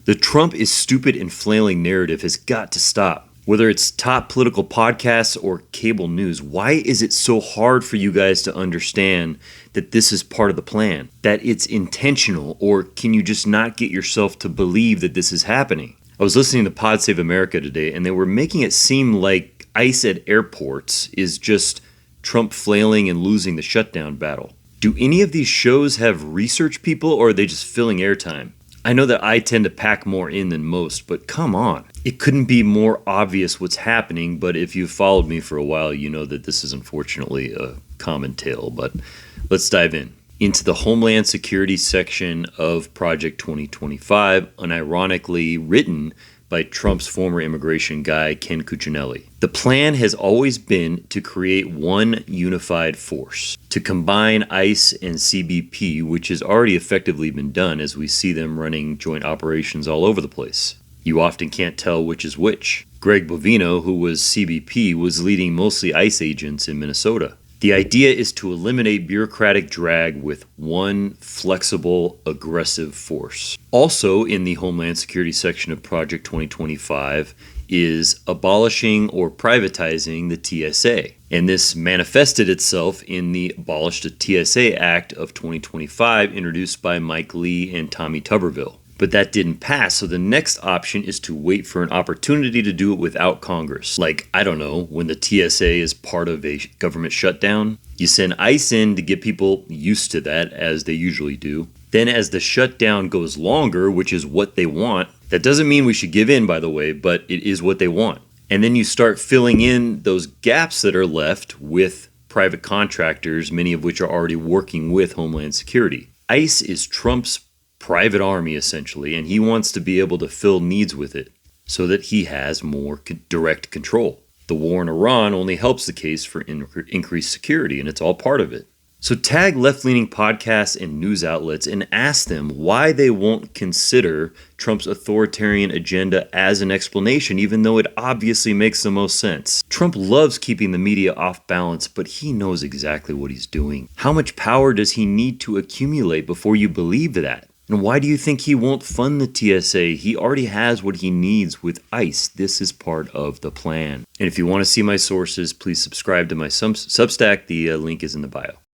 The Trump is stupid and flailing narrative has got to stop. Whether it's top political podcasts or cable news, why is it so hard for you guys to understand that this is part of the plan? That it's intentional, or can you just not get yourself to believe that this is happening? I was listening to Pod Save America today, and they were making it seem like ICE at airports is just Trump flailing and losing the shutdown battle. Do any of these shows have research people, or are they just filling airtime? I know that I tend to pack more in than most, but come on. It couldn't be more obvious what's happening, but if you've followed me for a while, you know that this is unfortunately a common tale. But let's dive into the Homeland Security section of Project 2025, unironically written by Trump's former immigration guy, Ken Cuccinelli. The plan has always been to create one unified force, to combine ICE and CBP, which has already effectively been done as we see them running joint operations all over the place. You often can't tell which is which. Greg Bovino, who was CBP, was leading mostly ICE agents in Minnesota. The idea is to eliminate bureaucratic drag with one flexible, aggressive force. Also in the Homeland Security section of Project 2025 is abolishing or privatizing the TSA. And this manifested itself in the Abolish the TSA Act of 2025 introduced by Mike Lee and Tommy Tuberville. But that didn't pass, so the next option is to wait for an opportunity to do it without Congress. Like, I don't know, when the TSA is part of a government shutdown, you send ICE in to get people used to that, as they usually do. Then as the shutdown goes longer, which is what they want, that doesn't mean we should give in, by the way, but it is what they want. And then you start filling in those gaps that are left with private contractors, many of which are already working with Homeland Security. ICE is Trump's private army, essentially, and he wants to be able to fill needs with it so that he has more direct control. The war in Iran only helps the case for increased security, and it's all part of it. So tag left-leaning podcasts and news outlets and ask them why they won't consider Trump's authoritarian agenda as an explanation, even though it obviously makes the most sense. Trump loves keeping the media off balance, but he knows exactly what he's doing. How much power does he need to accumulate before you believe that? And why do you think he won't fund the TSA? He already has what he needs with ICE. This is part of the plan. And if you want to see my sources, please subscribe to my Substack. The link is in the bio.